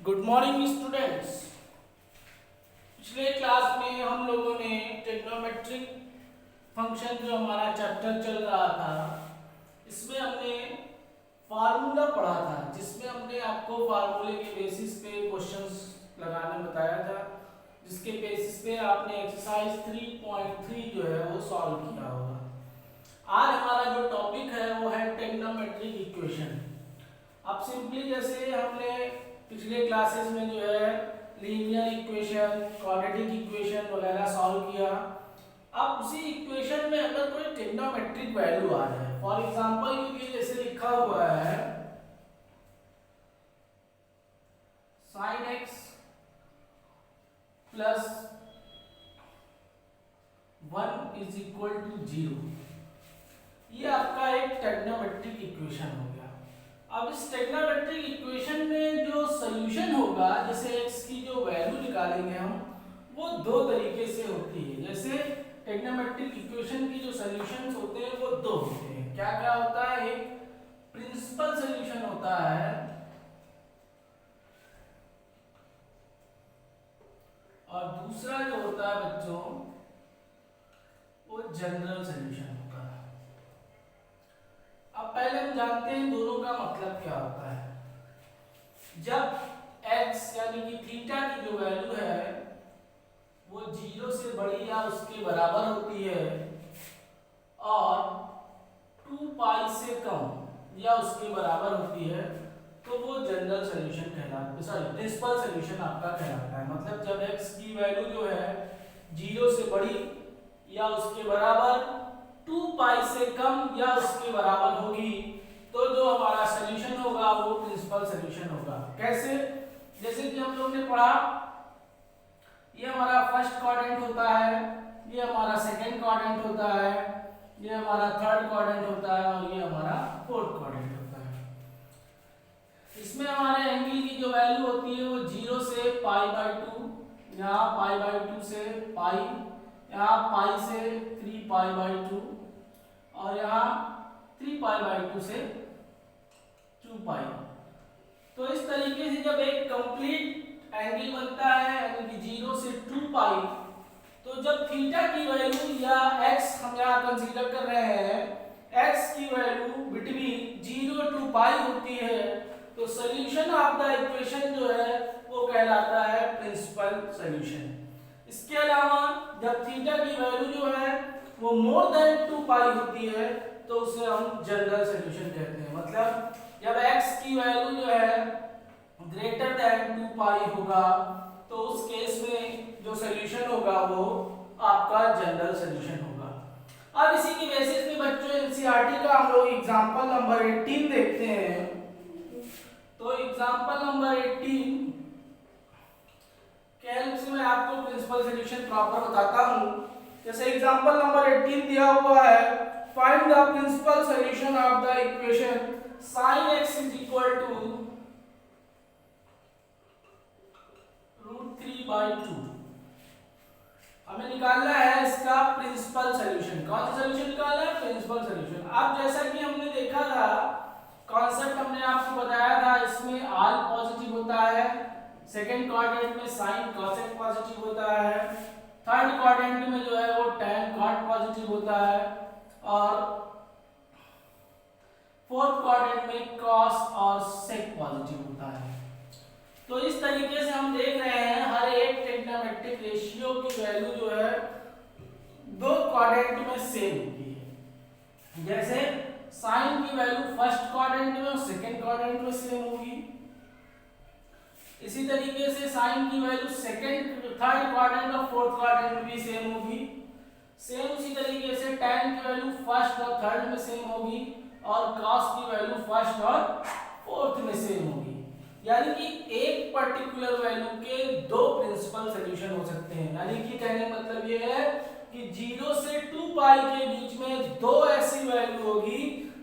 Good morning students. पिछले class में हम लोगों ने ट्रिग्नोमेट्रिक फंक्शन जो हमारा चैप्टर चल रहा था, इसमें हमने फार्मूला पढ़ा था, जिसमें हमने आपको फार्मूले के बेसिस पे क्वेश्चंस लगाने बताया था, जिसके बेसिस पे आपने एक्सरसाइज 3.3 जो है वो सॉल्व किया होगा। आज हमारा जो टॉपिक है वो है ट्रिग्नोमेट्रिक इक्वेशन। अब सिंपली जैसे हमने पिछले क्लासेस में जो है लीनियर इक्वेशन, क्वाड्रेटिक इक्वेशन वगैरह सॉल्व किया, अब उसी इक्वेशन में अगर कोई ट्रिग्नोमेट्रिक वैल्यू आ जाए, फॉर एग्जांपल क्योंकि जैसे लिखा हुआ है sin x plus 1 is equal to 0, ये आपका एक ट्रिग्नोमेट्रिक इक्वेशन हो गया। अब इस ट्रिग्नोमेट्रिक इक्वेशन में जो सॉल्यूशन होगा, जैसे x की जो वैल्यू निकालेंगे हम, वो दो तरीके से होती है। जैसे ट्रिग्नोमेट्रिक इक्वेशन की जो सॉल्यूशंस होते हैं वो दो होते हैं। क्या क्या होता है? एक प्रिंसिपल सॉल्यूशन होता है और दूसरा जो होता है बच्चों वो जनरल सॉल्यूशन होता है। अब पहले हम जानते हैं दोनों का मतलब क्या होता है। जब x यानी कि थीटा की जो वैल्यू है वो 0 से बड़ी या उसके बराबर होती है और 2 पाई से कम या उसके बराबर होती है, तो वो जनरल सॉल्यूशन कहलाता है, सॉरी प्रिंसिपल सॉल्यूशन आपका कहलाता है। मतलब जब x की वैल्यू जो है 0 से बड़ी या उसके बराबर, 2 पाई से कम या उसके बराबर होगी, तो जो हमारा सॉल्यूशन होगा वो प्रिंसिपल सॉल्यूशन होगा। कैसे? जैसे कि हम लोग ने पढ़ा, ये हमारा फर्स्ट क्वाड्रेंट होता है, ये हमारा सेकंड क्वाड्रेंट होता है, ये हमारा थर्ड क्वाड्रेंट होता है और ये हमारा फोर्थ क्वाड्रेंट होता है। इसमें हमारे एंगल की जो वैल्यू होती है वो 0 से π/2, यहाँ π/2 से पाई, यहाँ पाई से 3π/2 और यहाँ 3π/2 से 2 पाई। तो इस तरीके से जब एक कंप्लीट एंगल बनता है यानी कि 0 से 2 पाई, तो जब थीटा की वैल्यू या x हम यहाँ कंसीडर कर रहे हैं, x की वैल्यू बिटवीन 0 टू पाई होती है, तो सॉल्यूशन ऑफ द इक्वेशन जो है वो कहलाता है प्रिंसिपल सॉल्यूशन। इसके अलावा जब थीटा की वैल्यू जो है वो मोर देन 2 पाई होती है, तो उसे हम जनरल सॉल्यूशन कहते हैं। मतलब जब x की वैल्यू जो है ग्रेटर देन 2 पाई होगा, तो उस केस में जो सॉल्यूशन होगा वो आपका जनरल सॉल्यूशन होगा। अब इसी की बेसिस पे बच्चों एनसीईआरटी का हम लोग एग्जांपल नंबर 18 देखते हैं। तो एग्जांपल नंबर 18 के हेल्प से मैं आपको प्रिंसिपल सॉल्यूशन प्रॉपर बताता हूं। जैसे एग्जांपल नंबर 18 दिया हुआ है, find the principal solution of the equation sin x is equal to √3/2। हमें निकालना है इसका प्रिंसिपल सॉल्यूशन। कौन सा सॉल्यूशन निकालना है? Principal solution. अब जैसा कि हमने देखा था, कॉन्सेप्ट हमने आपको बताया था, इसमें r पॉजिटिव होता है, सेकंड क्वाड्रेंट में sin cos x पॉजिटिव होता है, थर्ड क्वाड्रेंट में जो है वो tan cot पॉजिटिव होता है और फोर्थ क्वाड्रेंट में cos और sec पॉजिटिव होता है। तो इस तरीके से हम देख रहे हैं हर एक ट्रिग्नोमेट्रिक रेशियो की वैल्यू जो है दो क्वाड्रेंट में सेम होती है। जैसे sin की वैल्यू फर्स्ट क्वाड्रेंट में और सेकंड क्वाड्रेंट में सेम होगी, इसी तरीके से sin की वैल्यू थर्ड क्वाड्रेंट और फोर्थ क्वाड्रेंट में भी सेम होगी। सेम उसी तरीके से tan की वैल्यू फर्स्ट और थर्ड में सेम होगी और cos की वैल्यू फर्स्ट और फोर्थ में सेम होगी। यानी कि एक पर्टिकुलर वैल्यू के दो प्रिंसिपल सॉल्यूशन हो सकते हैं। यानी कि कहने का मतलब ये है कि 0 से 2 पाई के बीच में दो ऐसी वैल्यू होगी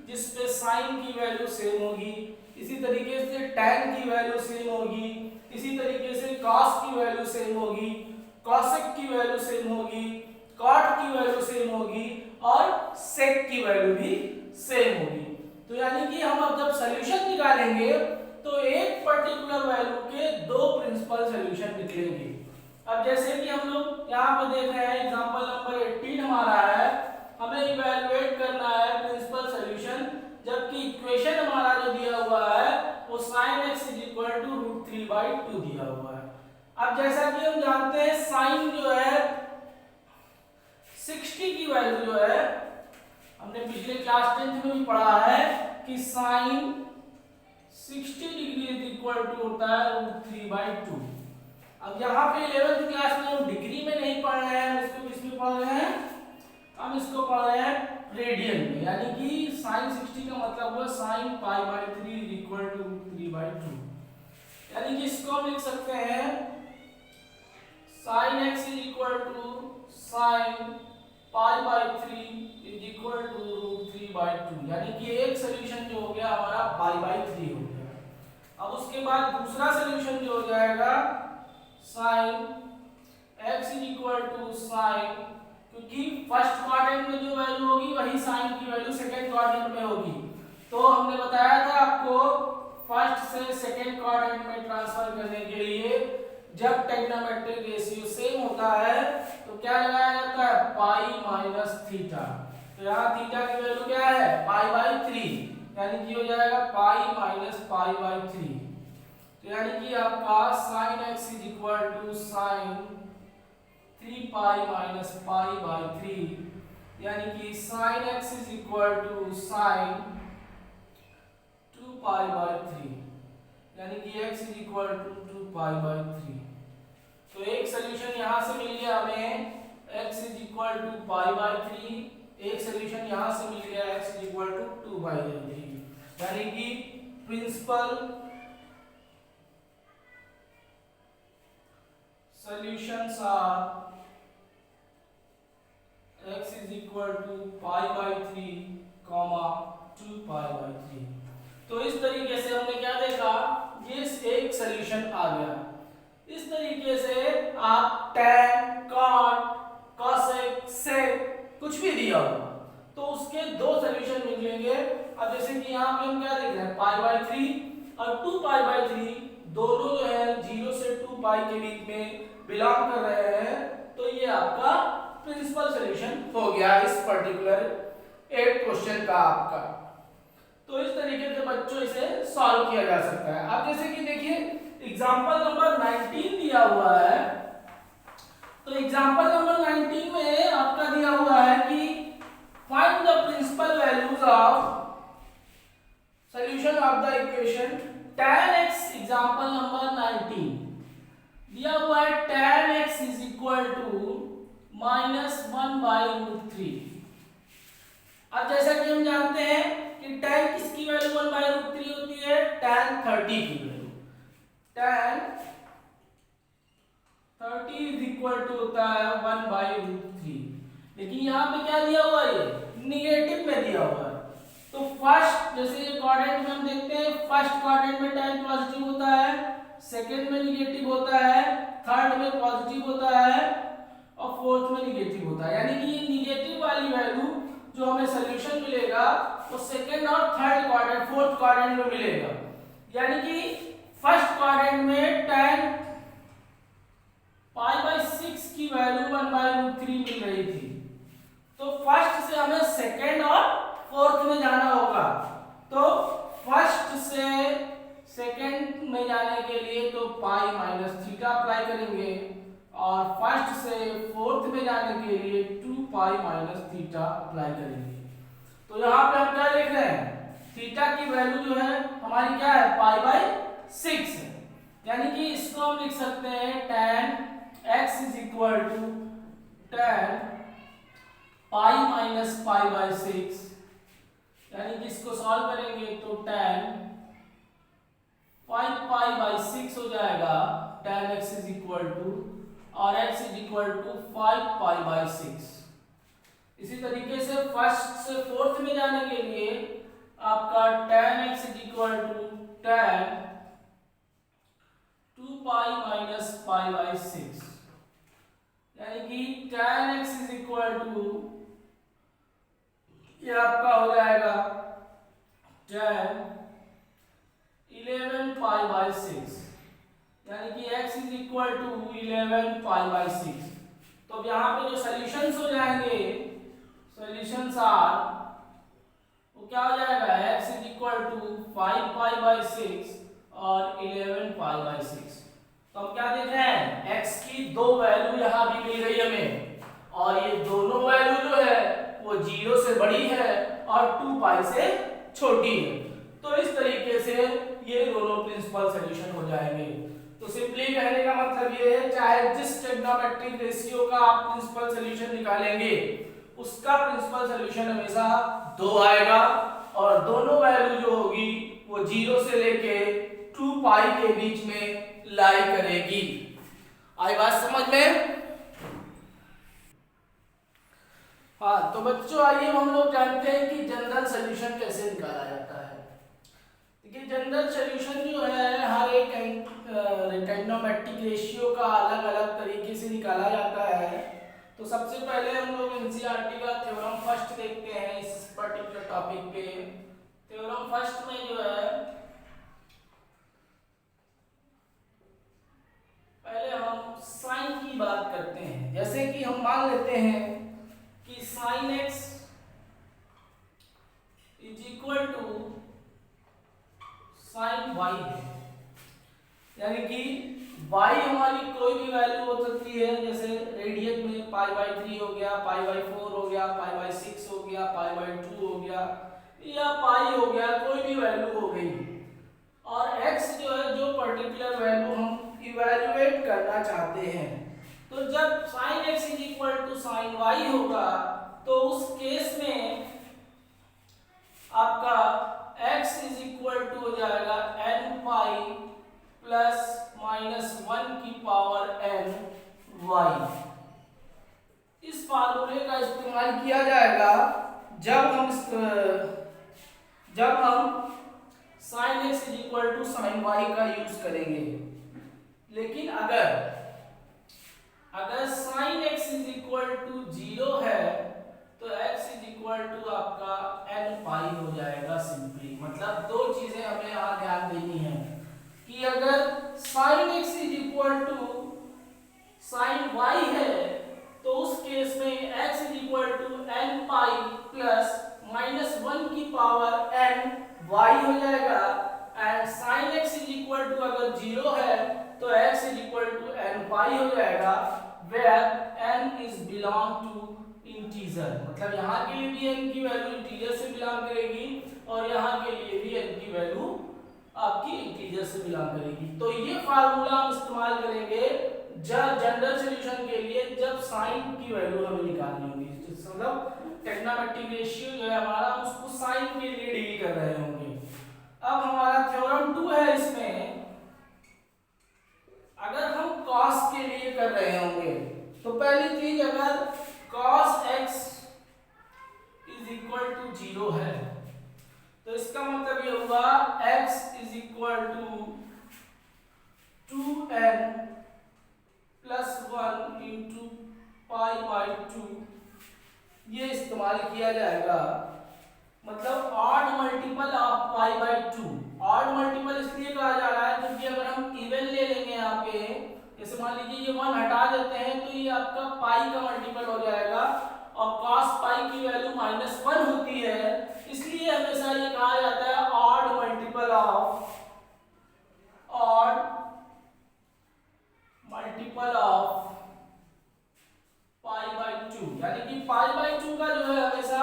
जिसपे sin की वैल्यू सेम होगी, इसी तरीके से tan की वैल्यू सेम होगी, इसी तरीके से cos की वैल्यू सेम होगी, cosec की वैल्यू सेम होगी, cot की वैल्यू सेम होगी और sec की वैल्यू भी सेम होगी। तो यानी कि हम अब जब सॉल्यूशन निकालेंगे तो एक पर्टिकुलर वैल्यू के दो प्रिंसिपल सॉल्यूशन निकलेंगे। अब जैसे कि हम लोग यहाँ पे देख रहे हैं एग्जांपल नंबर 18 हमारा है, हमें इवैल्यूएट करना है प्रिंसिपल सॉल्यूशन, जबकि इक्वेशन हमारा जो दिया हुआ है वो sin x √3/2 दिया हुआ है। अब जैसा कि हम जानते हैं साइन जो है 60 की वैल्यू जो है, हमने पिछले क्लास 10th में भी पढ़ा है कि साइन 60 डिग्री होता है √3/2। अब यहाँ पे 11th क्लास में हम डिग्री में नहीं पढ़ रहे हैं, हम इसको किसमें पढ़ रहे हैं, हम इसको पढ़ रहे हैं रेडियन में, यानी कि साइन 60 का मतलब हुआ साइन π/3 √3/2। यानी कि इसको हम लिख सकते हैं sin x sin π/3 √3/2, यानी कि एक सॉल्यूशन जो हो गया हमारा π/3 हो गया। अब उसके बाद दूसरा सॉल्यूशन जो हो जाएगा sin x sin, क्योंकि फर्स्ट क्वाड्रेंट में जो वैल्यू होगी वही साइन की वैल्यू सेकंड क्वाड्रेंट में होगी। तो हमने बताया था आपको फर्स्ट से सेकंड क्वाड्रेंट में ट्रांसफर करने के लिए जब ट्रिग्नोमेट्रिक रेशियो सेम होता है तो क्या लगाया जाता है, पाई माइनस थीटा। तो यहाँ थीटा की वैल्यू क्या है, π/3, यानी कि हो जाएगा पाई माइनस π/3। तो यानी कि आपका sin x sin 3π माइनस π/3, यानी कि sin x sin 2π/3, यानी कि x 2π/3। तो एक सॉल्यूशन यहाँ से मिल गया हमें x π/3, एक सॉल्यूशन यहाँ से मिल गया x 2π/3, यानी कि प्रिंसिपल solutions are x π/3, 2π/3। तो इस तरीके से हमने क्या देखा, ये एक सॉल्यूशन आ गया। इस तरीके से आप tan, cot, cosec, sec कुछ भी दिया हो तो उसके दो सॉल्यूशन निकलेंगे। अब जैसे कि यहाँ पे हम क्या देख रहे हैं, π/3 और 2π/3 दोनों जो है 0 से 2π के बीच में बिलोंग कर रहे हैं, तो ये आपका प्रिंसिपल सॉल्यूशन हो गया इस पर्टिकुलर एक क्वेश्चन का आपका। तो इस तरीके से बच्चों इसे सॉल्व किया जा सकता है। अब जैसे कि देखिए एग्जांपल नंबर 19 दिया हुआ है, तो एग्जांपल नंबर 19 में आपका दिया हुआ है कि find the principal values of solution of the equation tan x। Example number 19 दिया हुआ है tan x -1/√3। अब जैसा कि हम जानते हैं कि tan किसकी वैल्यू 1/√3 होती है, tan 30 की वैल्यू, tan 30 होता है 1/√3। लेकिन यहाँ पे क्या दिया हुआ है, निगेटिव में दिया हुआ है। तो फर्स्ट जैसे ये क्वाड्रेंट में हम देखते हैं, फर्स्ट क्वाड्रेंट में tan पॉजिटिव होता है, सेकंड में निगेटिव होता है, थर्ड में पॉजिटिव होता है और फोर्थ में निगेटिव होता है। यानी कि ये निगेटिव वाली वैल्यू जो हमें सॉल्यूशन मिलेगा वो सेकंड और थर्ड क्वाड्रेंट, फोर्थ क्वाड्रेंट में मिलेगा। यानी कि फर्स्ट क्वाड्रेंट में tan π/6 की वैल्यू 1/√3 मिल रही थी, तो फर्स्ट से हमें सेकंड और फोर्थ में जाना होगा। तो फर्स्ट से सेकंड में जाने के लिए तो पाई माइनस थीटा अप्लाई करेंगे और फर्स्ट से फोर्थ में जाने के लिए 2π माइनस थीटा अप्लाई करेंगे। तो यहाँ पे हम क्या देख रहे हैं, थीटा की वैल्यू जो है हमारी क्या है, π/6 है। यानी कि इसको हम लिख सकते हैं tan x tan pi minus π/6, यानी कि इसको सॉल्व करेंगे तो tan 5π/6 हो जाएगा, tan x और x 5π/6। इसी तरीके से फर्स्ट से फोर्थ में जाने के लिए आपका tan x tan 2π माइनस π/6, यानी कि tan x ये आपका हो जाएगा tan 11π/6, यानी कि x is equal to 11 pi by 6। तो अब यहाँ पे जो सॉल्यूशंस हो जाएंगे, सॉल्यूशंस आर, वो क्या हो जाएगा, x is equal to 5 pi by 6 और 11 पाई बाई 6। तो हम क्या देख रहे हैं, x की दो वैल्यू यहाँ भी मिल गई हमें, और ये दोनों वैल्यू जो है वो 0 से बड़ी है और 2 पाई से छोटी है। तो इस तरीके से ये दोनों प्रिंसिपल सॉल्यूशन हो जाएंगे। तो सिंपली कहने का मतलब ये है, चाहे जिस ट्रिग्नोमेट्रिक रेशियो का आप प्रिंसिपल सॉल्यूशन निकालेंगे, उसका प्रिंसिपल सॉल्यूशन हमेशा 2 आएगा, और दोनों वैल्यू जो होगी वो 0 से लेके 2 पाई के बीच में लाई करेगी। आई बात समझ में? हाँ, तो बच्चों आइए हम लोग जानते हैं कि जनरल सॉल्यूशन कैसे निकाला जाता है। देखिए, जनरल सॉल्यूशन जो है हर एक ट्रिग्नोमेट्रिक रेशियो का अलग अलग तरीके से निकाला जाता है। तो सबसे पहले हम लोग एनसीईआरटी का थ्योरम फर्स्ट देखते हैं इस पर्टिकुलर टॉपिक पे। थ्योरम फर्स्ट में जो है पहले हम साइन की बात करते हैं। जैसे कि हम मान लेते हैं कि sine x is equal to sine y है, यानी कि y हमारी कोई भी वैल्यू हो सकती है, जैसे रेडियन में पाई बाई 3 हो गया, पाई बाई 4 हो गया, पाई बाई 6 हो गया, पाई बाई 2 हो गया, या पाई हो गया, कोई भी वैल्यू हो गई। और x जो है, जो पर्टिकुलर वैल्यू हम इवैल्यूएट करना चाहते हैं, तो जब sin x is equal to sine y होगा, तो उस केस में आपका x इज इक्वल टू हो जाएगा n पाई प्लस माइनस 1 की पावर n y। इस फार्मूले का इस्तेमाल किया जाएगा जब हम sin x is equal to sine y का यूज करेंगे। लेकिन अगर sin x is equal to 0 है, तो x इज इक्वल टू आपका n पाई हो जाएगा सिंपली। मतलब दो चीजें हमें यहाँ ध्यान देनी है कि अगर sin x is equal to sine y है, तो उस केस में x is equal to n pi plus minus 1 की पावर n y हो जाएगा। And sin x is equal to अगर 0 है, तो x is equal to n pi हो जाएगा, where n is belong to integer. मतलब यहाँ के लिए भी n की वैल्यू इंटीजर से बिलोंग करेगी, और यहाँ के लिए भी n की वैल्यू आपकी इंटीजर से बिलोंग करेगी। तो ये फार्मूला हम इस्तेमाल करेंगे जनरल सॉल्यूशन के लिए, जब साइन की वैल्यू हमें निकालनी होगी। मतलब ट्रिग्नोमेट्रिक रेशियो जो है हमारा, उसको साइन के लिए डील कर रहे होंगे। अब हमारा थ्योरम 2 है, इसमें अगर हम cos के लिए कर रहे होंगे, तो पहली चीज, अगर cos x is equal to 0 है, तो इसका मतलब ये हुआ x is equal to 2n plus 1 into pi by 2, ये इस्तेमाल किया जाएगा। मतलब odd multiple of pi by 2। Odd multiple इसलिए कहा जा रहा है क्योंकि अगर हम इवन ले लेंगे यहाँ पे, जैसे मान लीजिए ये 1 हटा देते हैं, तो ये आपका पाई का मल्टीपल हो जाएगा, और cos पाई की वैल्यू -1 होती है, इसलिए हमेशा ये कहा जाता है odd multiple of pi by 2, यानी कि पाई बाई 2 का जो है हमेशा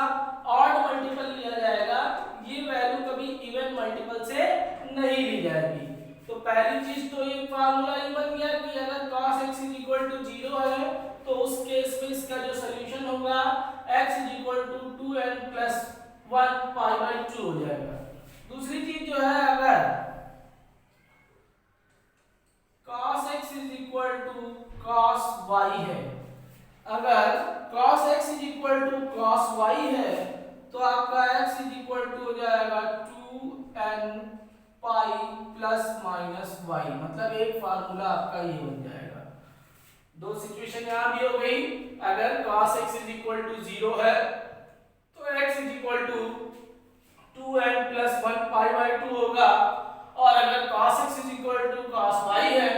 ऑड मल्टीपल लिया जाएगा, ये वैल्यू कभी इवन मल्टीपल से नहीं ली जाएगी। तो पहली चीज तो ये फार्मूला ये बन गया कि अगर cos x is equal to 0 है, तो उस केस में इसका जो सॉल्यूशन होगा x is equal to 2n plus 1 pi by 2 हो जाएगा। दूसरी चीज जो है, अगर cos x is equal to cos y है, अगर cos x is equal to cos y है, तो आपका x इज इक्वल टू हो जाएगा 2n pi plus minus y। मतलब एक फार्मूला आपका ये बन जाएगा। दो सिचुएशन यहाँ भी हो गई, अगर cos x is equal to 0 है, तो x is equal to 2n plus 1 pi by 2 होगा, और अगर cos x is equal to cos y है,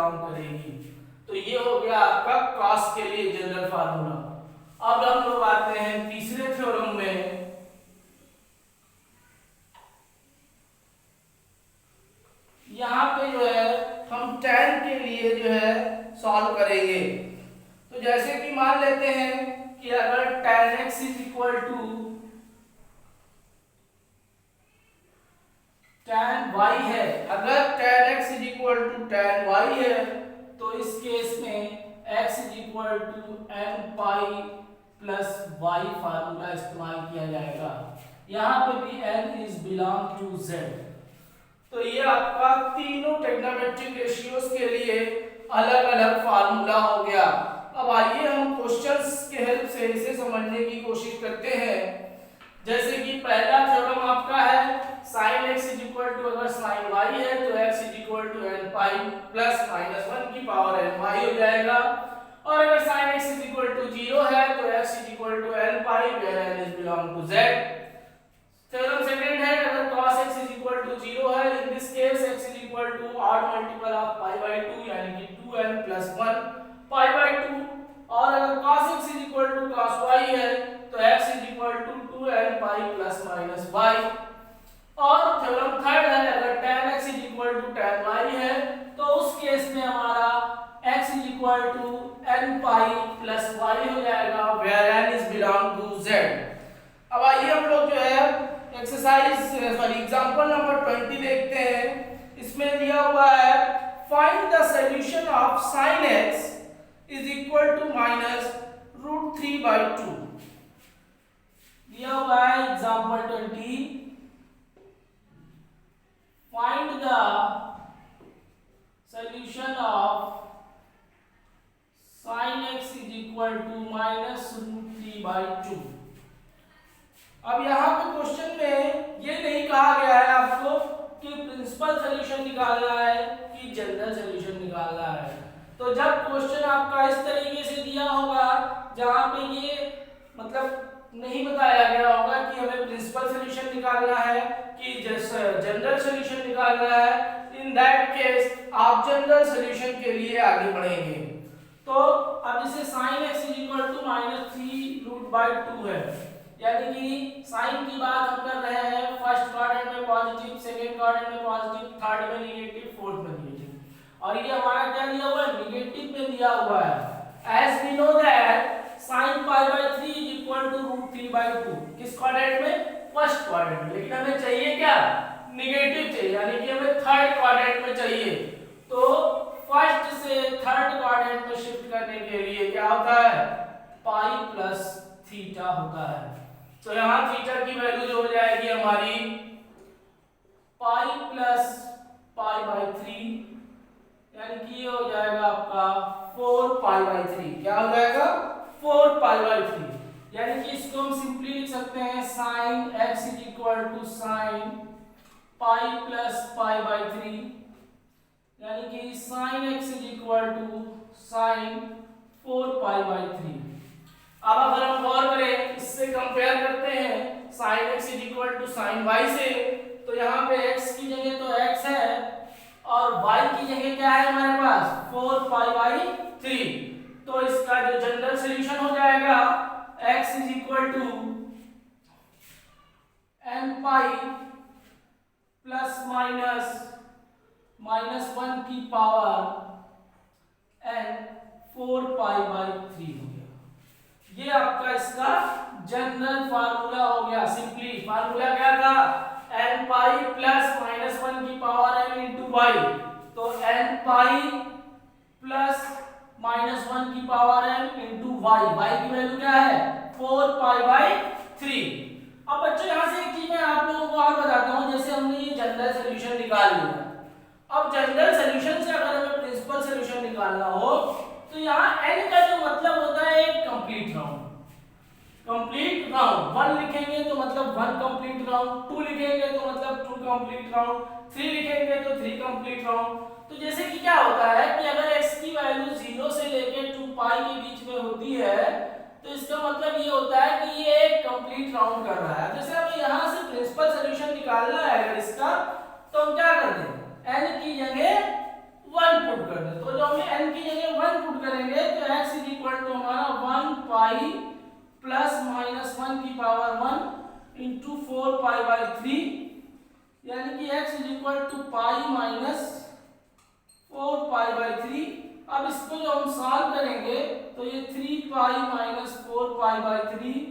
बिलोंग करेगी। तो ये हो गया आपका कॉस के लिए जनरल फार्मूला। अब हम लोग आते हैं तीसरे थ्योरम में। यहाँ पे जो है हम tan के लिए जो है सॉल्व करेंगे। तो जैसे कि मान लेते हैं कि अगर tan x is equal to tan y है, अगर tan x is equal to tan y है तो इस केस में x is equal to n pi plus y formula इस्तेमाल किया जाएगा। यहाँ पे भी n is belong to z। तो ये आपका तीनों ट्रिग्नोमेट्रिक रेशियोज के लिए अलग अलग फार्मूला हो गया। अब आइए हम क्वेश्चंस के हेल्प से इसे समझने की कोशिश करते हैं। जैसे कि पहला थ्योरम आपका है sin x is equal to, अगर sin y है तो x is equal to n pi plus minus 1 की पावर n y हो जाएगा। और अगर sin x is equal to 0 है तो x is equal to n pi where n is belong to z। Theorem second है, अगर cos x is equal to 0 है, in this case x is equal to odd multiple of pi by 2 यानी कि 2n plus 1 pi by 2। और अगर cos x is equal to cos y है तो x is equal to 2n pi plus minus y। और theorem third है, अगर tan x is equal to tan y है तो उस केस में हमारा x is equal to n pi plus y हो जाएगा where n is belong to z। अब आइए हम लोग जो है एग्जांपल नंबर 20 देखते हैं। इसमें दिया हुआ है find the solution of sin x is equal to minus root 3 by 2। दिया हुआ है example 20, find the solution of sin x is equal to minus root 3 by 2। अब यहाँ पे क्वेश्चन में ये नहीं कहा गया है आपको कि प्रिंसिपल सॉल्यूशन निकालना है कि जनरल सॉल्यूशन निकालना है। तो जब क्वेश्चन आपका इस तरीके से दिया होगा जहाँ पे ये मतलब नहीं बताया गया होगा कि हमें प्रिंसिपल सॉल्यूशन निकालना है कि जनरल सॉल्यूशन निकालना है, इन दैट केस आप जनरल सॉल्यूशन के लिए आगे बढ़ेंगे। तो अब जैसे sin x is equal to minus 3 root by 2 है, यानी कि साइन की बात हम कर रहे हैं फर्स्ट क्वाड्रेंट में पॉजिटिव, सेकंड क्वाड्रेंट में पॉजिटिव, थर्ड में नेगेटिव, फोर्थ में नेगेटिव। और ये हमारा क्या दिया हुआ है, नेगेटिव में दिया हुआ है। As we know that sin pi by 3 is equal to root 3 by 2, किस क्वाड्रेंट में, फर्स्ट क्वाड्रेंट में। लेकिन हमें चाहिए क्या, नेगेटिव चाहिए, यानी कि हमें थर्ड क्वाड्रेंट में चाहिए। तो फर्स्ट से थर्ड क्वाड्रेंट में शिफ्ट करने के लिए क्या होता है, पाई प्लस थीटा होता है। तो यहाँ थीटा की वैल्यू जो हो जाएगी हमारी पाई प्लस पाई बाय 3, यानी कि ये हो जाएगा आपका 4 पाई बाय 3। क्या हो जाएगा, 4 पाई बाय 3। यानी कि इसको हम सिंपली लिख सकते हैं sin x is equal to sin pi plus pi by 3, यानी कि sin x is equal to sin 4 pi by 3। अब अगर हम गौर करें, इससे कंपेयर करते हैं sin x is equal to sin y से, तो यहाँ पे x की जगह तो x है और y की जगह क्या है हमारे पास, 4 पाई बाई 3। तो इसका जो जनरल सॉल्यूशन हो जाएगा x is equal to n pi plus minus 1 की पावर n 4 पाई बाई 3 हो गया। ये आपका इसका जनरल फार्मूला हो गया। सिंपली फार्मूला क्या था, n पाई प्लस माइनस 1 की पावर n इंटू वाई। तो n पाई प्लस माइनस 1 की power n into y, y की वैल्यू क्या है, 4 पाई बाई 3। अब बच्चों यहाँ से एक चीज मैं आप लोगों को और बताता हूँ, जैसे हमने ये जनरल सॉल्यूशन निकाल लिया। अब जनरल सॉल्यूशन से अगर हमें प्रिंसिपल सॉल्यूशन निकालना हो तो यहाँ n का जो मतलब होता है एक कंप्लीट राउंड। कंप्लीट राउंड 1 लिखेंगे तो मतलब 1 कंप्लीट राउंड, 2 लिखेंगे तो मतलब 2 कंप्लीट राउंड, 3 लिखेंगे तो 3 कंप्लीट राउंड। तो जैसे कि क्या होता है कि अगर x की वैल्यू 0 से लेके 2 पाई के बीच में होती है तो इसका मतलब ये होता है कि ये एक कंप्लीट राउंड कर रहा है। जैसे हमें यहाँ से प्रिंसिपल सॉल्यूशन निकालना है अगर इसका, तो हम क्या कर दें, n की जगह 1 पुट कर दे, तो जो हम n की जगह 1 पुट करेंगे तो x इज इक्वल टू हमारा 1 पाई प्लस माइनस 1 की पावर 1 इंटू 4 पाई बाई 3, यानी कि x is equal to pi minus 4 pi by 3। अब इसको जो हम सॉल्व करेंगे तो ये 3 pi minus 4 pi by 3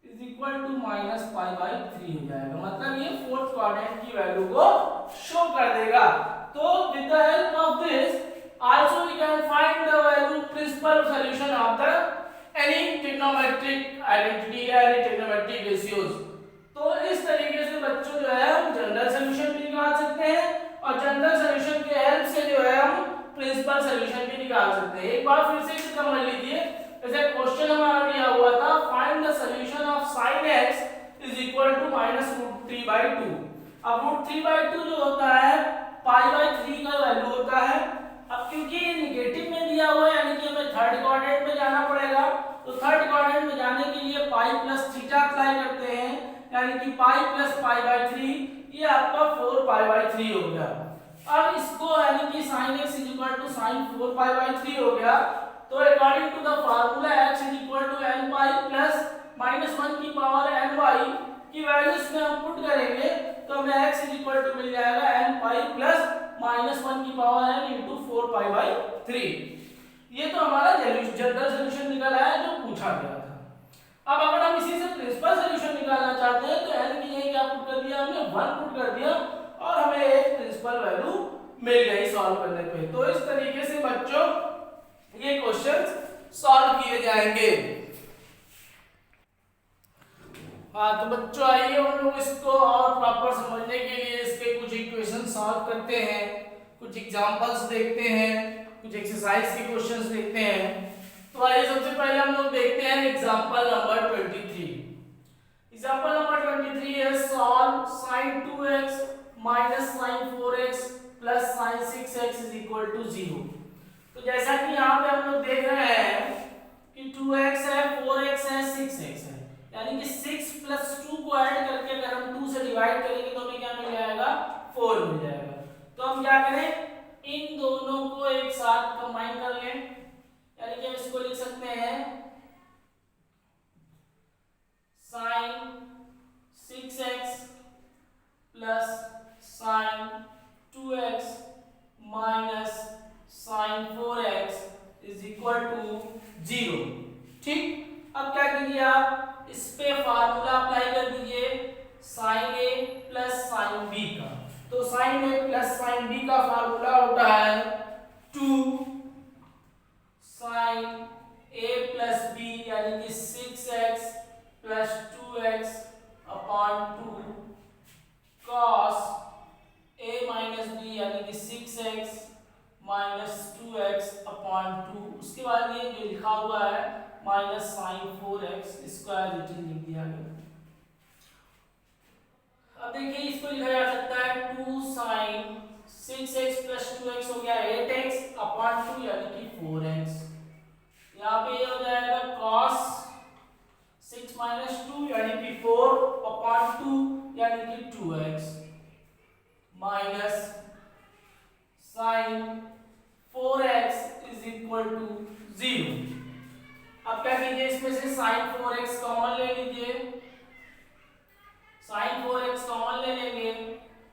is equal to minus pi by 3 हो जाएगा, मतलब ये फोर्थ क्वाड्रेंट की वैल्यू को शो कर देगा। तो with the help of this also we can find the value principal solution of the any trigonometric identity या एनी ट्रिग्नोमेट्रिक रेशियोज। तो इस तरीके से बच्चों जो है हम जनरल सॉल्यूशन भी निकाल सकते हैं और जनरल सॉल्यूशन के हेल्प से जो है हम प्रिंसिपल सॉल्यूशन भी निकाल सकते हैं। एक बार फिर से इसे समझ लीजिए, जैसे क्वेश्चन हमारा दिया हुआ था find the solution of sin x is equal to minus root 3/2। अब रूट 3/2 जो होता है पाई बाई 3 का वैल्यू होता है। अब क्योंकि ये नेगेटिव में दिया हुआ है यानी कि हमें थर्ड क्वाड्रेंट में जाना पड़ेगा, तो थर्ड क्वाड्रेंट में जाने के लिए पाई प्लस थीटा अप्लाई करते हैं, यानी कि पाई प्लस पाई बाई 3, ये आपका 4 पाई बाई 3 हो गया। अब इसको यानी कि sin x is equal to sin 4 pi by 3 हो गया, तो according to the formula x is equal to n pi plus minus 1 की पावर n y की वैल्यू इसमें हम पुट करेंगे तो हमें x इज इक्वल टू मिल जाएगा n पाई प्लस माइनस 1 की power n into 4 pi by 3। ये तो हमारा जनरल सॉल्यूशन निकल आया जो पूछा गया था। अब अगर हम इसी से प्रिंसिपल सॉल्यूशन निकालना चाहते हैं तो n की जगह क्या पुट कर दिया हमने 1 पुट कर दिया और हमें एक प्रिंसिपल वैल्यू मिल गई सॉल्व करने पे। तो इस तरीके से बच्चों ये क्वेश्चंस सॉल्व किए जाएंगे। हाँ तो बच्चों आइए हम लोग इसको और प्रॉपर समझने के लिए इसके कुछ इक्वेशन सॉल्व करते हैं, कुछ एग्जांपल्स देखते हैं, कुछ एक्सरसाइज के क्वेश्चंस देखते हैं। तो आइए सबसे पहले हम लोग देखते हैं एग्जांपल नंबर 23। एग्जांपल नंबर 23 है solve sin 2x minus sin 4x plus sin 6x is equal to 0। तो जैसा कि यहाँ पे हम लोग देख रहे हैं कि 2x है, 4x है, 6x है, यानी कि 6 प्लस 2 को ऐड करके अगर हम 2 से डिवाइड करेंगे तो हमें क्या मिल जाएगा 4 मिल जाएगा। तो हम क्या करें इन दोनों को एक साथ कंबाइन कर लें, यानी कि हम इसको लिख सकते हैं sin 6x plus sin 2x minus sin 4x is equal to 0। ठीक, अब क्या कीजिए आप इस पे फार्मूला अप्लाई कर दीजिए sin a plus sin b का। तो sin a plus sin b का फार्मूला होता है 2 sin a प्लस b यानी कि 6x plus 2x upon 2 cos a minus b यानी कि 6x माइनस 2x अपॉन 2, उसके बाद ये जो लिखा हुआ है माइनस sin 4x इसको एज इट इज लिख दिया गया। अब देखिए इसको लिखा जा सकता है 2 sin 6x प्लस 2x हो गया 8x अपॉन 2 यानी कि 4x। यहाँ पे ये हो जाएगा cos 6 माइनस 2 यानी कि 4 अपॉन 2 यानी कि 2x minus sin 4x is equal to 0। अब क्या कीजिए इसमें से sin 4x कॉमन ले लीजिए, sin 4x कॉमन ले लेंगे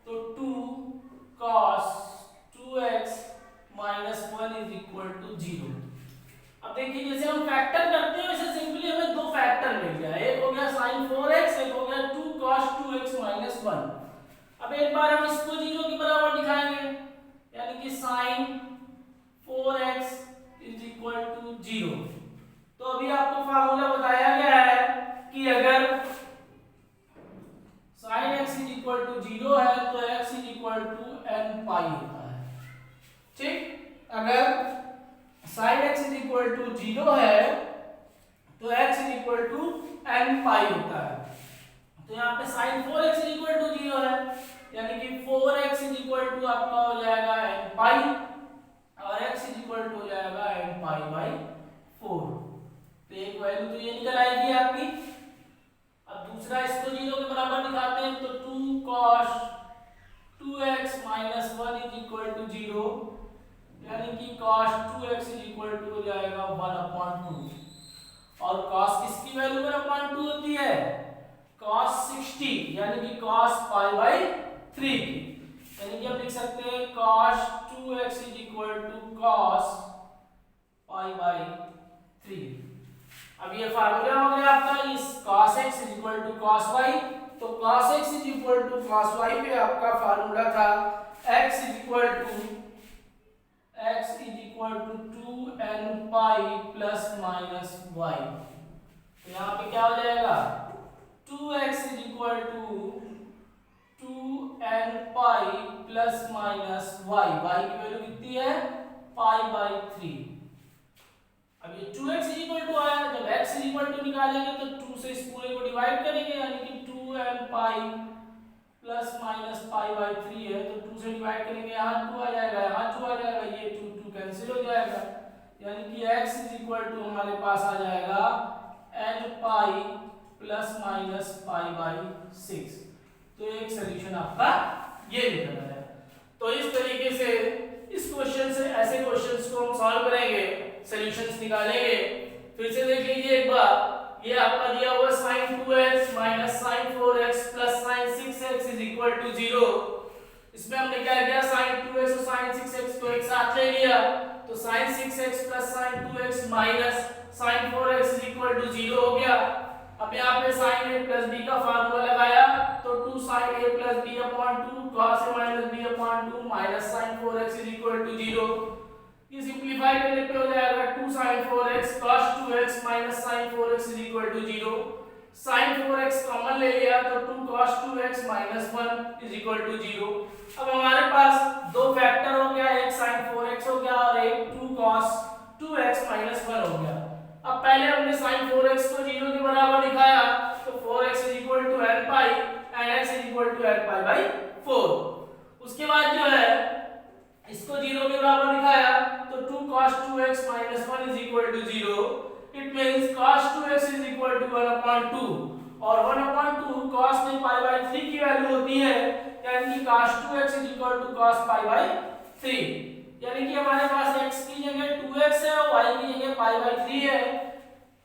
तो 2 cos 2x minus 1 is equal to 0। अब देखिए जैसे हम फैक्टर करते हैं वैसे सिंपली हमें दो फैक्टर मिल गया, एक हो गया sin 4x, एक हो गया 2 cos 2x माइनस 1। अब एक बार हम इसको 0 के बराबर दिखाएंगे यानी कि sin 4x is equal to 0। तो अभी आपको फार्मूला बताया गया है कि अगर sin x is equal to 0 है तो x is equal to n pi होता है। ठीक, अगर sin x is equal to 0 है तो x is equal to n pi होता है। तो यहाँ पे sin 4x is equal to 0 है यानी कि 4x इज इक्वल टू आपका हो जाएगा n पाई और x इज इक्वल टू हो जाएगा n पाई बाई 4। तो एक वैल्यू तो ये निकल आएगी आपकी। अब दूसरा इसको 0 के बराबर दिखाते हैं तो 2 cos 2x minus 1 is equal to 0 और cos किसकी वैल्यू 1/2 होती है? cos 60 यानी कि cos पाई बाई 3 की, यानी कि हम लिख सकते हैं cos 2x is equal to cos pi by 3। अब ये फार्मूला हो गया आपका इस cos x is equal to cos y, तो cos x is equal to cos y पे आपका फार्मूला था x is equal to 2n pi plus minus y। तो यहाँ पे क्या हो जाएगा 2x is equal to 2n pi plus minus y, y की वैल्यू कितनी है पाई बाई 3। अब ये 2x इज इक्वल टू आया, जब x इज इक्वल टू निकालेंगे तो 2 से इस पूरे को डिवाइड करेंगे, यानी कि 2n pi plus minus pi by 3 है, तो 2 से डिवाइड करेंगे यहाँ 2 आ जाएगा, यहाँ 2 आ जाएगा, ये 2 कैंसिल हो जाएगा, यानी कि x इज इक्वल टू हमारे पास आ जाएगा n pi plus minus pi by 6। तो एक सॉल्यूशन आपका ये निकल रहा है। तो इस तरीके से इस क्वेश्चन से ऐसे क्वेश्चंस को हम सॉल्व करेंगे, सॉल्यूशंस निकालेंगे। फिर से देख लीजिए एक बार, ये आपका दिया हुआ sin 2x minus sin 4x plus sin 6x is equal to 0। इसमें हमने क्या किया sin 2x और sin 6x को एक साथ ले लिया, तो sin 6x plus sin 2x minus sin 4x is equal to 0 हो गया। अब यहाँ पे sin a प्लस b का फार्मूला लगाया, तो 2 sin a plus b upon 2 cos a minus b upon 2 minus sin 4x is equal to 0। ये simplify करने पे हो जाएगा 2 sin 4x cos 2x minus sin 4x is equal to 0। sin 4x common ले लिया तो 2 cos 2x minus 1 is equal to 0। अब हमारे पास दो फैक्टर हो गया, एक sin 4x हो गया और एक 2 cos 2x माइनस 1 हो गया। अब पहले हमने sin 4x को 0 के बराबर दिखाया, तो 4x is equal to n pi and x is equal to n pi by 4। उसके बाद जो है इसको 0 के बराबर दिखाया, तो 2 cos 2x minus 1 is equal to 0। It means cos 2x is equal to 1/2 और 1/2 cos में पाई बाई 3 की वैल्यू होती है, यानी कि cos 2x is equal to cos pi by 3, यानी कि हमारे पास x की जगह 2x है और y की जगह पाई बाई 3 है।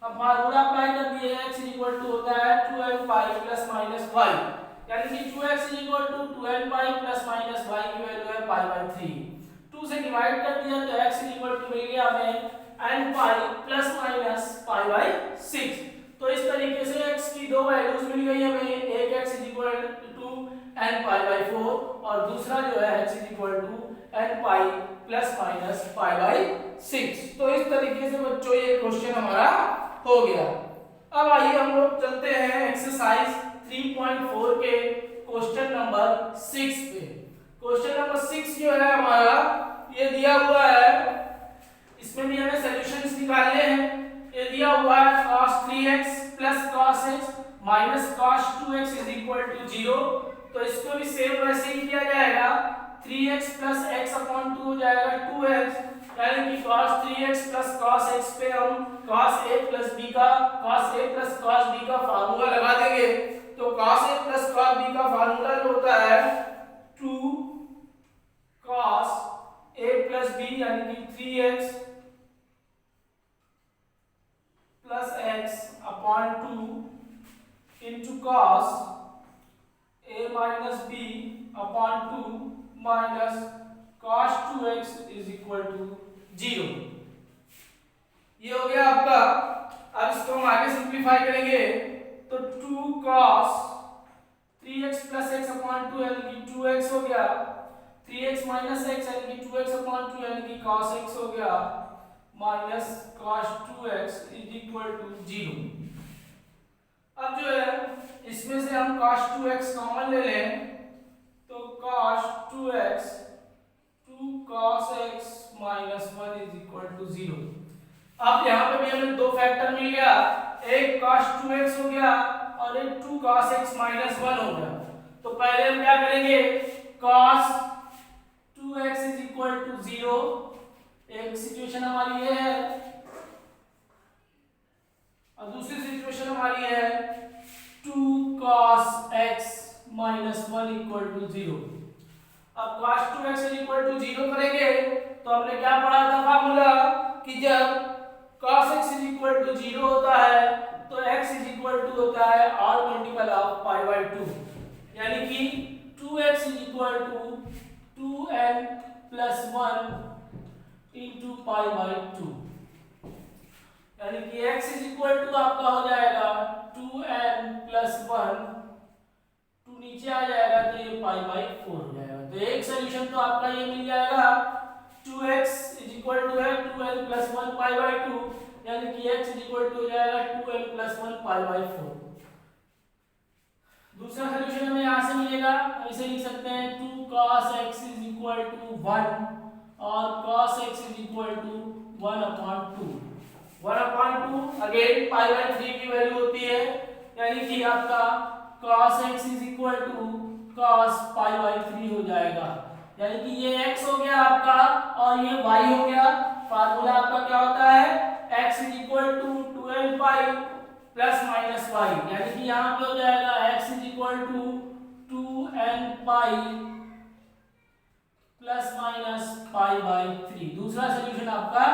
अब फार्मूला अप्लाई कर दिए, x इज इक्वल टू होता है 2n pi plus minus y, यानी कि 2x is equal to 2n pi plus minus y की वैल्यू है पाई बाई 3। 2 से डिवाइड कर दिया तो x इज इक्वल टू मिल गया हमें n pi plus minus pi by 6। तो इस तरीके से x की दो वैल्यूज मिल गई हमें, एक x is equal to n pi by 4 और दूसरा जो है x is equal to n pi plus minus pi by 6। तो इस तरीके से बच्चों ये क्वेश्चन हमारा हो गया। अब आइए हम लोग चलते हैं एक्सरसाइज 3.4 के क्वेश्चन नंबर 6 पे। क्वेश्चन नंबर 6 जो है हमारा ये दिया हुआ है, इसमें भी हमें सॉल्यूशंस निकालने हैं। ये दिया हुआ है cos 3x plus cos x minus cos 2x is equal to 0। तो इसको भी सेम वैसे ही किया जाएगा, 3x प्लस x अपॉन 2 हो जाएगा 2x, यानी कि cos 3x plus cos x पे हम cos a प्लस b का फार्मूला लगा देंगे। तो cos a plus cos b का फार्मूला जो होता है 2 cos a प्लस b यानी कि 3x plus x upon 2 into cos a minus b upon 2 minus cos 2x is equal to 0। ये हो गया आपका। अब इसको हम आगे सिंपलीफाई करेंगे तो 2 cos 3x plus x upon 2 यानी कि 2x हो गया, 3x माइनस x यानी कि 2x अपॉन 2 यानी कि cos x हो गया, minus cos 2x is equal to 0। अब जो है इसमें से हम cos 2x कॉमन ले लें, तो cos 2x 2 cos x minus 1 is equal to 0। अब यहाँ पे भी हमें दो फैक्टर मिल गया, एक cos 2x हो गया और एक 2 cos x माइनस 1 हो गया। तो पहले हम क्या करेंगे, cos 2x is equal to 0, एक सिचुएशन हमारी ये है और दूसरी सिचुएशन हमारी है 2 cos x minus 1 equal to 0। अब cos 2x is equal to 0 करेंगे तो हमने क्या पढ़ा था फार्मूला कि जब cos x is equal to 0 होता है तो x इज इक्वल टू होता है odd multiple of pi by 2, यानी कि 2x is equal to 2n plus 1 into pi by 2, यानी कि x इज इक्वल टू आपका हो जाएगा 2n प्लस 1, 2 नीचे आ जाएगा तो ये पाई बाय 4 हो जाएगा। तो एक सोल्यूशन तो आपका ये मिल जाएगा 2x इज इक्वल टू है 2n प्लस 1 पाई बाय 2, यानी कि x इज इक्वल टू हो जाएगा 2n प्लस 1 पाई बाय 4। दूसरा सोल्यूशन हमें यहाँ से मिलेगा, हम इसे लिख सकते हैं 2 cos x is equal to 1 और cos x is equal to 1/2। 1/2 again pi by 3 की वैल्यू होती है, यानी कि आपका cos x is equal to cos pi by 3 हो जाएगा, यानी कि ये x हो गया आपका और ये y हो गया। फार्मूला आपका क्या होता है x is equal to 2n pi plus minus y, यानी कि यहाँ पे हो जाएगा x is equal to 2n pi plus minus pi by 3। दूसरा सॉल्यूशन आपका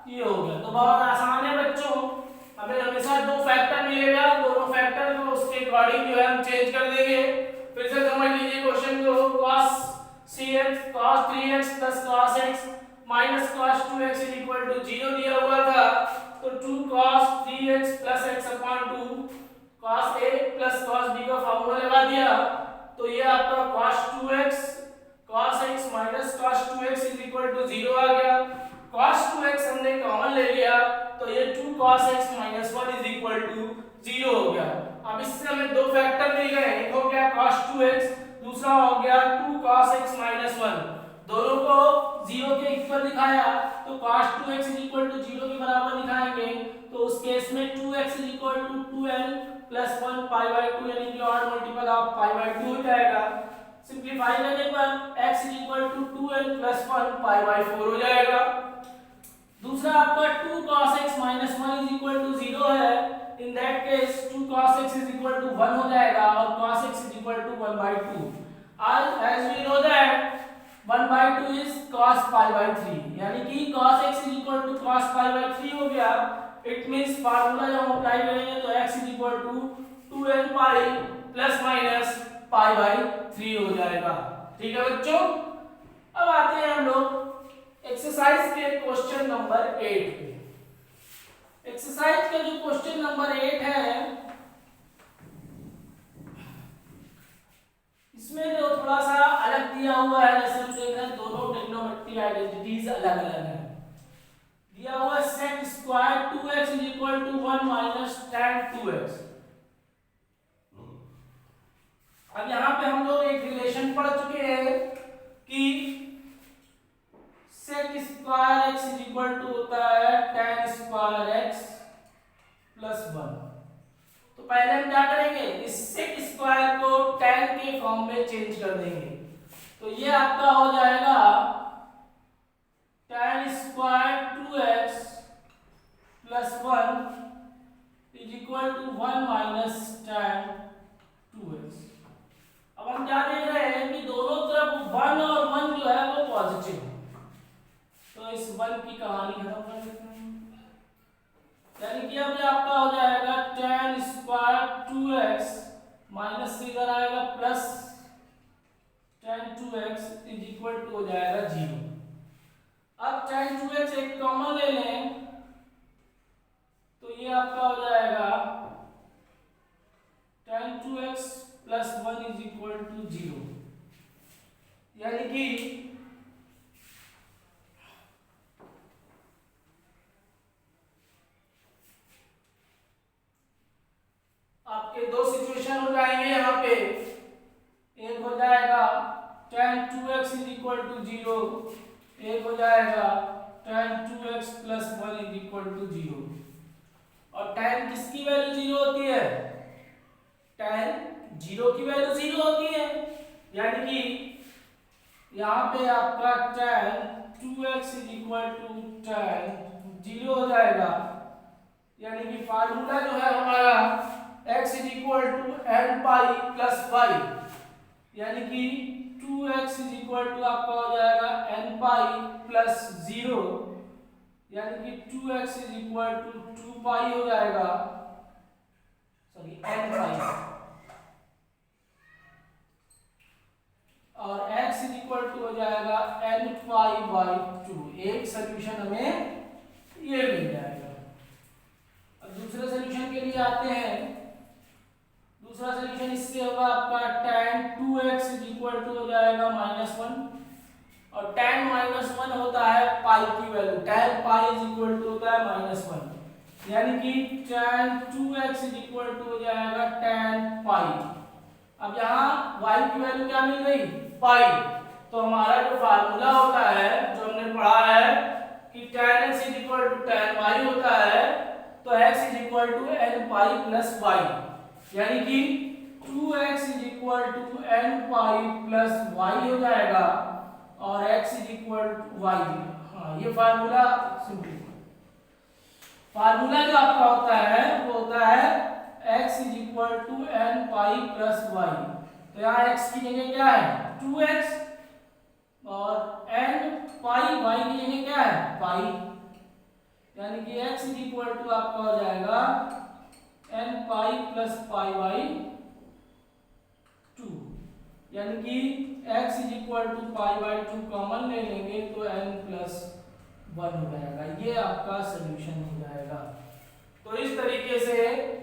ये हो गया। तो बहुत आसान है बच्चों, हमें हमेशा दो फैक्टर मिलेगा, दोनों फैक्टर को उसके अकॉर्डिंग जो है हम चेंज कर देंगे। फिर से समझ लीजिए क्वेश्चन को, cos cx cos 3x plus cos x minus cos 2x is equal to 0 दिया हुआ था, तो 2 cos 3x plus x upon 2 cos a plus cos b का फार्मूला लगा दिया, तो ये आपका cos 2x cos x minus cos 2x is equal to 0 आ गया। cos 2x हमने कॉमन ले लिया तो ये 2 cos x minus 1 is equal to 0 हो गया। अब इससे हमें दो फैक्टर मिल गए, एक हो गया cos 2x, दूसरा हो गया 2 cos x माइनस 1। दोनों को 0 के इक्वल दिखाया तो cos 2x is equal to 0 के बराबर दिखाएंगे, तो उस केस में 2x is equal to 2n plus 1 pi by 2, यानी कि odd multiple of pi by 2 हो जाएगा। सिंपलीफाई करने पर x is equal to 2n plus 1 pi by 4 हो जाएगा। दूसरा आपका 2 cos x minus 1 is equal to 0 है, in that case 2 cos x is equal to 1 हो जाएगा और cos x is equal to 1/2। as we know that 1/2 is cos pi by 3, यानी कि cos x is equal to cos pi by 3 हो गया। It means formula जब हम apply करेंगे तो x is equal to 2n pi plus minus pi by 3 हो जाएगा। ठीक है बच्चों, अब आते हैं हम लोग एक्सरसाइज के क्वेश्चन नंबर 8 पे। एक्सरसाइज का जो क्वेश्चन नंबर 8 है, इसमें जो थोड़ा सा अलग दिया हुआ है, जैसे हम देख रहे हैं दोनों ट्रिग्नोमेट्रिक आइडेंटिटीज अलग अलग हैं। दिया हुआ है sec square 2x is equal to 1 minus tan 2x। अब यहाँ पे हम लोग एक रिलेशन पढ़ चुके हैं कि sec square x is equal to होता है tan स्क्वायर x प्लस 1। तो पहले हम क्या करेंगे, इस sec स्क्वायर को tan के फॉर्म में चेंज कर देंगे, तो ये आपका हो जाएगा tan square 2x plus 1 is equal to 1 minus tan 2x। अब हम क्या देख रहे हैं कि दोनों तरफ 1 और 1 जो है वो पॉजिटिव है, तो इस 1 की कहानी खत्म कर देते हैं, यानी कि अब ये आपका हो जाएगा tan स्क्वायर 2x माइनस से इधर आएगा plus tan 2x is equal to हो जाएगा 0। अब tan 2x एक कॉमन ले लें तो ये आपका हो जाएगा tan 2x plus 1 is equal to 0, यानी कि आपके दो सिचुएशन हो जाएंगे यहाँ पे। एक हो जाएगा tan 2x is equal to 0, एक हो जाएगा tan 2x plus 1 is equal to 0। और tan किसकी वैल्यू 0 होती है, tan 0 की वैल्यू 0 होती है, यानी कि यहाँ पे आपका tan 2x is equal to tan 0 हो जाएगा, यानी कि फार्मूला जो है हमारा x is equal to n pi plus 5, यानी कि 2x इज इक्वल टू आपका हो जाएगा n पाई प्लस 0, यानी कि 2x इज इक्वल टू 2 पाई हो जाएगा, सॉरी n पाई, और x इज इक्वल टू हो जाएगा n पाई बाई 2। एक सोल्यूशन हमें ये मिल जाएगा। अब दूसरे सोल्यूशन के लिए आते हैं। दूसरा सोल्यूशन इससे होगा आपका tan 2x is equal to हो जाएगा -1, और tan -1 होता है पाई की value, tan pi is equal to होता है -1, यानी कि tan 2x is equal to हो जाएगा tan पाई। अब यहाँ y की वैल्यू क्या मिल गई, पाई, तो हमारा जो फार्मूला होता है, जो हमने पढ़ा है कि tan x is equal to tan y होता है, तो x is equal to n pi plus y, यानी कि 2x is equal to n pi plus y हो जाएगा, और x is equal to y। हाँ, ये फार्मूला सिंपल फार्मूला जो आपका होता है वो होता है x is equal to n pi plus y। तो यहाँ x की जगह क्या है 2x, और n पाई y की जगह क्या है पाई, यानी कि x इज इक्वल टू आपका हो जाएगा n pi plus pi by 2, यानी कि x is equal to pi by 2 common ले लेंगे तो n प्लस 1 हो जाएगा। ये आपका सोल्यूशन हो जाएगा। तो इस तरीके से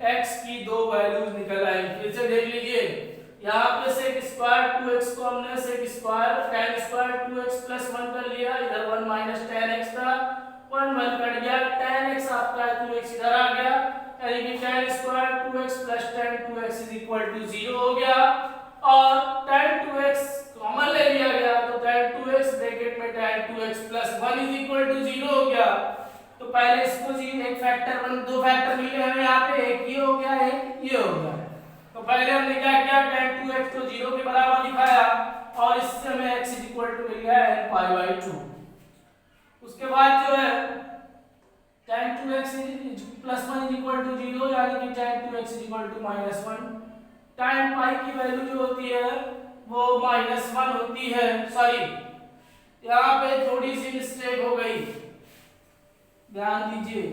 x की दो वैल्यूज निकल आई। फिर से देख लीजिए, यहाँ पे sec स्क्वायर 2x को हमने sec square tan square 2x plus 1 कर लिया, इधर 1 माइनस tan x था, 1 1 कट गया, tan x आपका 2x इधर आ गया, यानी कि tan square 2x plus tan 2x is equal to 0 हो गया, और tan 2x कॉमन ले लिया गया, तो tan 2x ब्रैकेट में tan 2x plus 1 is equal to 0 हो गया। तो पहले इसको एक फैक्टर दो फैक्टर मिले हमें यहाँ पे, एक ये हो गया, एक ये हो गया। तो पहले हमने क्या किया, tan 2x को 0 के बराबर दिखाया, और इससे हमें x इज इक्वल टू मिल गया n पाई बाई 2। उसके बाद जो है tan 2x plus 1 is equal to 0, यानी कि tan 2x is equal to -1। tan pi की वैल्यू जो होती है वो -1 होती है, सॉरी यहाँ पे थोड़ी सी मिस्टेक हो गई, ध्यान दीजिए।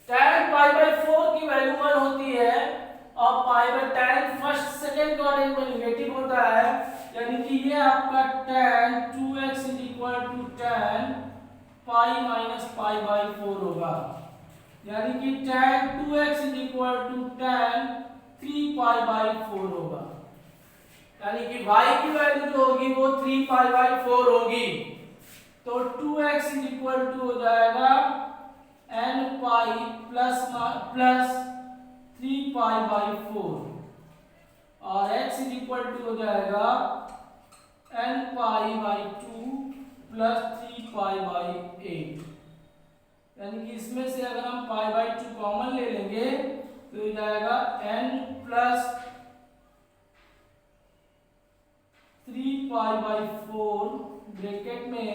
tan पाई बाई 4 की वैल्यू 1 होती है, और pi by tan first second quadrant में नेगेटिव होता है, यानी कि ये आपका tan 2x is equal to tan pi minus pi by 4 होगा, यानी कि tan 2x is equal to tan 3 pi by 4 होगा, यानी कि y की वैल्यू जो होगी वो 3 पाई बाई 4 होगी। तो 2x इज इक्वल टू हो जाएगा n pi plus 3 pi by 4, और x इज इक्वल टू हो जाएगा n pi by 2 plus 3 pi by 8, यानी कि इसमें से अगर हम पाई बाई 2 कॉमन ले लेंगे तो हो जाएगा n plus 3 pi by 4 bracket में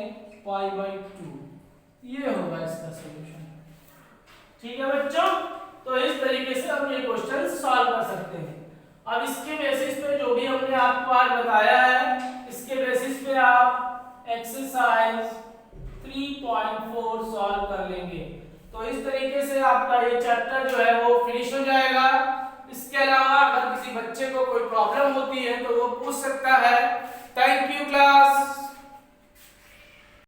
पाई बाई 2, ये होगा इसका सॉल्यूशन। ठीक है बच्चों, तो इस तरीके से हम ये क्वेश्चन सॉल्व कर सकते हैं। अब इसके बेसिस पे जो भी हमने आपको आज बताया है, इसके बेसिस पे आप एक्सरसाइज 3.4 सॉल्व कर लेंगे। तो इस तरीके से आपका ये चैप्टर जो है वो फिनिश हो जाएगा। इसके अलावा अगर किसी बच्चे को कोई प्रॉब्लम होती है तो वो पूछ सकता है। Thank you class.